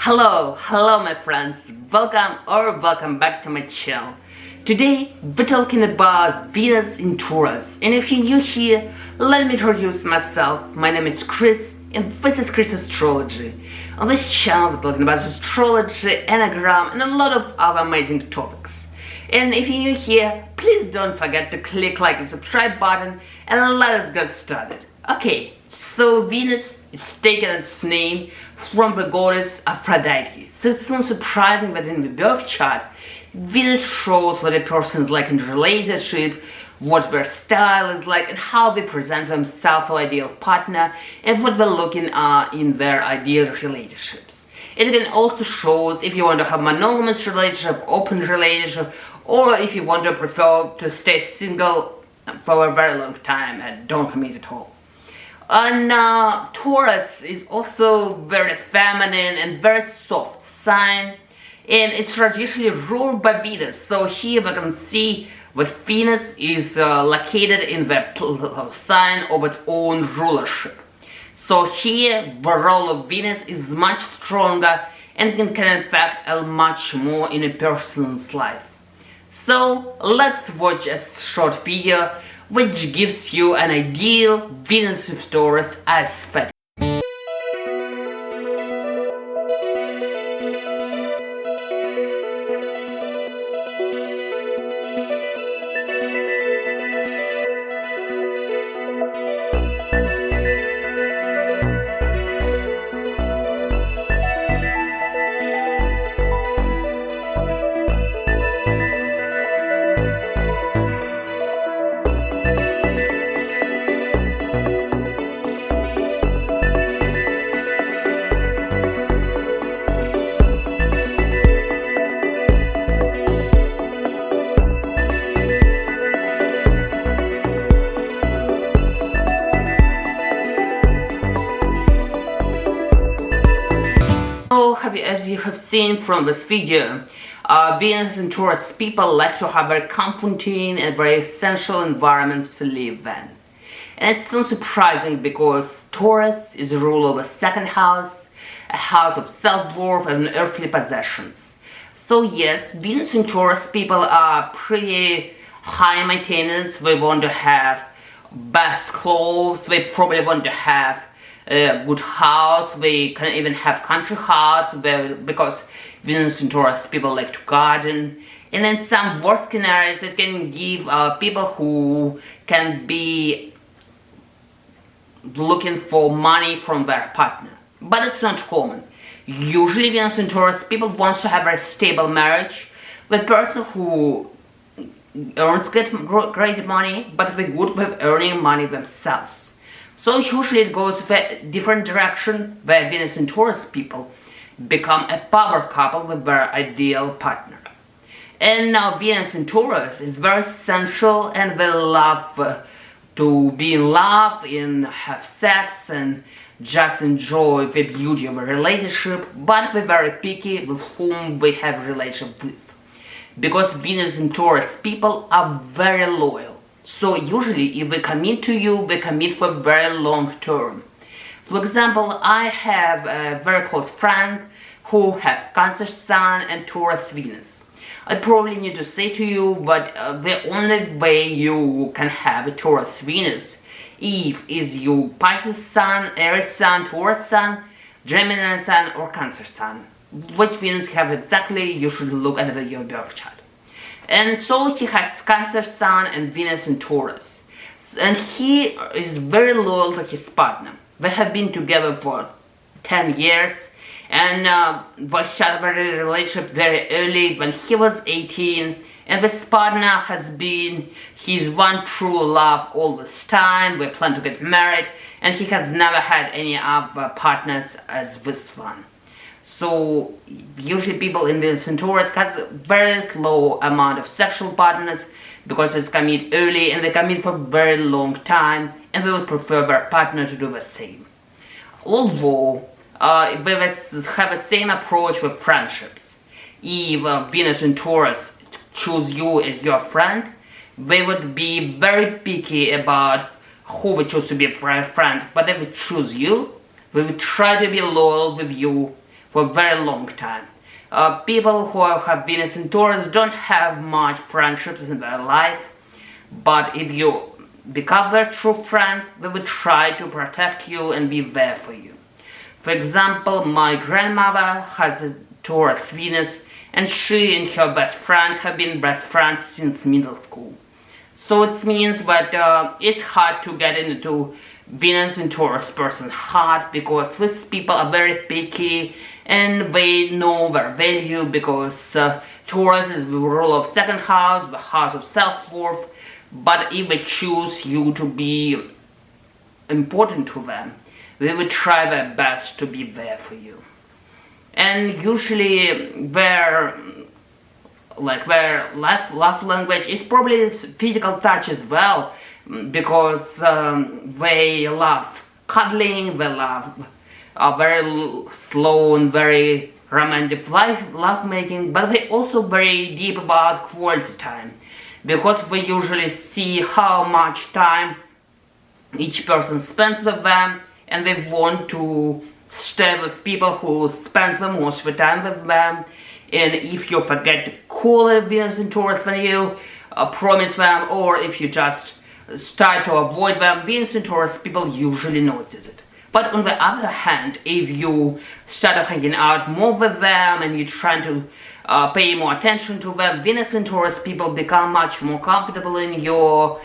Hello my friends, welcome back to my channel. Today we're talking about Venus in Taurus, and if you're new here, let me introduce myself. My name is Chris and this is Chris Astrology. On this channel we're talking about astrology, anagram and a lot of other amazing topics. And if you're new here, please don't forget to click like and subscribe button and let us get started. Okay, so Venus is taken its name from the goddess Aphrodite. So it's not surprising that in the birth chart, Venus shows what a person is like in a relationship, what their style is like, and how they present themselves to ideal partner, and what they're looking in their ideal relationships. It can also show if you want to have monogamous relationship, open relationship, or if you want to prefer to stay single for a very long time and don't commit at all. And Taurus is also very feminine and very soft sign, and it's traditionally ruled by Venus. So here we can see that Venus is located in the sign of its own rulership. So here the role of Venus is much stronger and can affect much more in a person's life. So let's watch a short video which gives you an ideal Venus with Taurus aspect. As you have seen from this video, Venus and Taurus people like to have very comforting and very essential environments to live in. And it's not surprising because Taurus is a ruler of the second house, a house of self-worth and earthly possessions. So yes, Venus and Taurus people are pretty high maintenance. They want to have best clothes, they probably want to have a good house, they can even have country house because Venus and Taurus people like to garden. And in some worst scenarios it can give people who can be looking for money from their partner. But it's not common. Usually Venus and Taurus people want to have a stable marriage with a person who earns great money, but they're good with earning money themselves. So usually it goes a different direction where Venus and Taurus people become a power couple with their ideal partner. And now Venus and Taurus is very essential and they love to be in love and have sex and just enjoy the beauty of a relationship, but they're very picky with whom they have a relationship with. Because Venus and Taurus people are very loyal. So usually if they commit to you, they commit for very long term. For example, I have a very close friend who have Cancer Sun and Taurus Venus. I probably need to say to you, but the only way you can have a Taurus Venus is you Pisces Sun, Aries Sun, Taurus Sun, Gemini Sun or Cancer Sun. Which Venus have exactly, you should look at your birth chart. And so he has Cancer Sun and Venus in Taurus. And he is very loyal to his partner. They have been together for 10 years. And they started their relationship very early when he was 18. And this partner has been his one true love all this time. They plan to get married. And he has never had any other partners as this one. So usually people in Venus and Taurus has a very low amount of sexual partners because they commit early and they commit for a very long time and they would prefer their partner to do the same. Although they have the same approach with friendships. If Venus and Taurus choose you as your friend, they would be very picky about who would choose to be a friend, but if they choose you, they will try to be loyal with you for a very long time. People who have Venus in Taurus don't have much friendships in their life, but if you become their true friend, they will try to protect you and be there for you. For example, my grandmother has a Taurus Venus, and she and her best friend have been best friends since middle school. So it means that it's hard to get into Venus and Taurus person's heart, because these people are very picky and they know their value, because Taurus is the rule of second house, the house of self-worth. But if they choose you to be important to them, they will try their best to be there for you. And usually their love language is probably physical touch as well, because they love cuddling, they love very slow and very romantic love making, but they also very deep about quality time, because we usually see how much time each person spends with them, and they want to stay with people who spend the most of the time with them. And if you forget to call Venus in Taurus when you promise them, or if you just start to avoid them, Venus in Taurus people usually notice it. But on the other hand, if you start hanging out more with them and you're trying to pay more attention to them, Venus in Taurus people become much more comfortable in your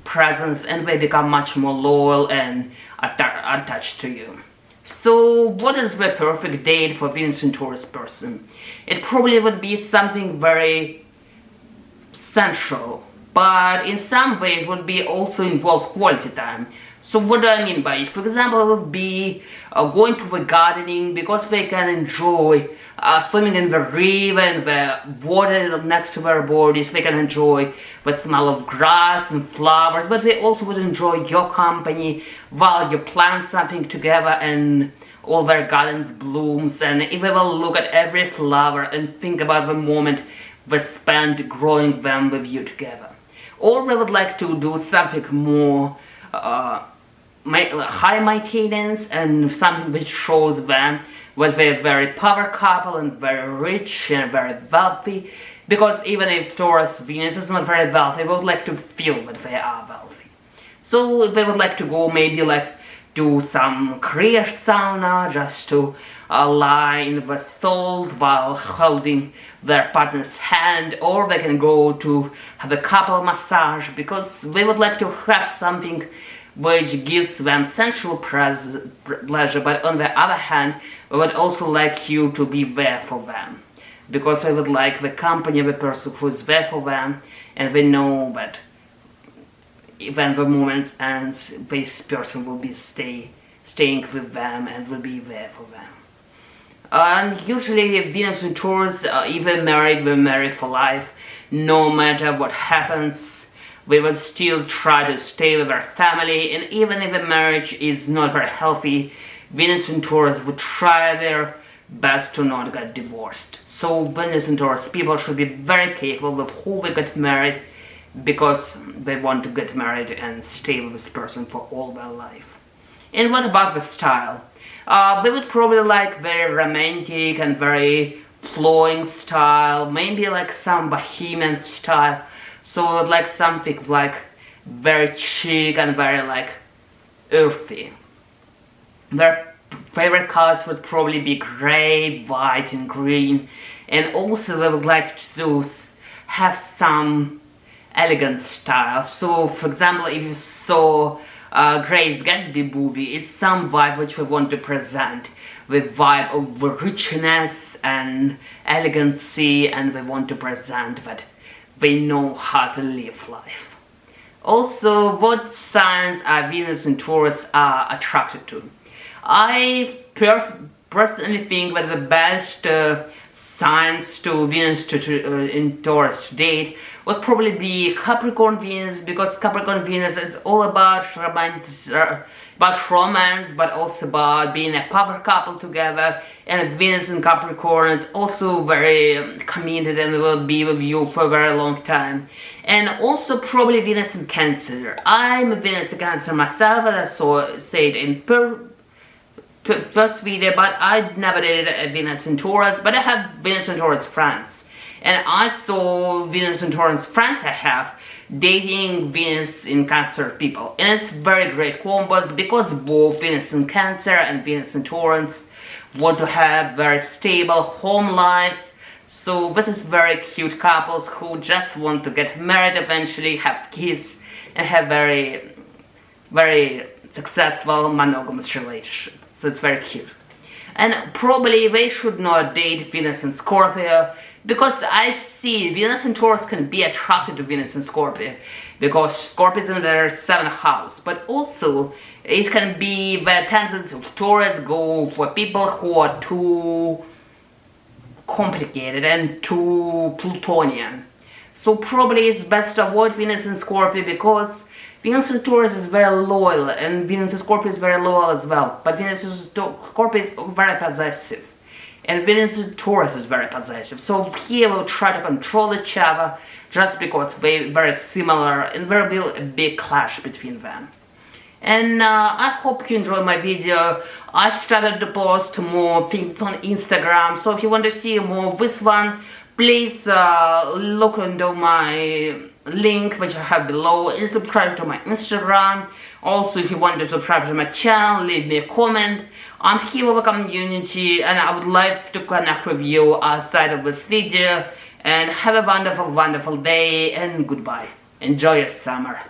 presence, and they become much more loyal and attached to you. So what is the perfect date for Venus in Taurus person? It probably would be something very sensual, but in some way it would be also involve quality time. So what do I mean by it? For example, it would be going to the gardening, because they can enjoy swimming in the river and the water next to their bodies. They can enjoy the smell of grass and flowers, but they also would enjoy your company while you plant something together and all their gardens blooms. And if they will look at every flower and think about the moment they spent growing them with you together. Or they would like to do something more high maintenance, and something which shows them that they're a very power couple and very rich and very wealthy, because even if Taurus Venus is not very wealthy, they would like to feel that they are wealthy. So they would like to go maybe do some Korea sauna, just to lie in the salt while holding their partner's hand, or they can go to have a couple massage, because they would like to have something which gives them sensual pleasure, but on the other hand, they would also like you to be there for them, because they would like the company of the person who is there for them, and they know that when the moment ends, this person will be staying with them and will be there for them. And usually Venus in Taurus, if they marry for life. No matter what happens, we will still try to stay with our family, and even if the marriage is not very healthy, Venus in Taurus would try their best to not get divorced. So Venus in Taurus people should be very careful with who they get married, because they want to get married and stay with this person for all their life. And what about the style? They would probably like very romantic and very flowing style, maybe like some bohemian style. So like something like very chic and very earthy. Their favorite colors would probably be gray, white and green, and also they would like to have some elegant style. So for example, if you saw Great Gatsby movie, it's some vibe which we want to present, with vibe of richness and elegancy, and we want to present that they know how to live life. Also, what signs are Venus and Taurus are attracted to? I personally think that the best signs to Venus in Taurus to date would probably be Capricorn Venus, because Capricorn Venus is all about romance, but also about being a power couple together. And Venus in Capricorn is also very committed and will be with you for a very long time. And also probably Venus in Cancer. I'm a Venus in Cancer myself, as I said in first video, but I never did a Venus in Taurus, but I have Venus in Taurus friends. And I saw Venus in Taurus friends I have dating Venus in Cancer people. And it's very great combos because both Venus in Cancer and Venus in Taurus want to have very stable home lives. So this is very cute couples who just want to get married eventually, have kids, and have very, very successful monogamous relationship. So it's very cute. And probably they should not date Venus in Scorpio, because I see Venus in Taurus can be attracted to Venus in Scorpio, because Scorpio is in their 7th house. But also, it can be the tendency of Taurus go for people who are too complicated and too Plutonian. So probably it's best to avoid Venus in Scorpio, because Venus in Taurus is very loyal, and Venus in Scorpio is very loyal as well. But Venus in Scorpio is very possessive, and Venus in Taurus is very possessive. So here we'll try to control each other just because they're very similar, and there will be a big clash between them. And I hope you enjoyed my video. I started to post more things on Instagram, so if you want to see more of this one, please look into my link which I have below and subscribe to my Instagram. Also, if you want to subscribe to my channel, leave me a comment. I'm here with a community and I would like to connect with you outside of this video. And have a wonderful, wonderful day and goodbye. Enjoy your summer.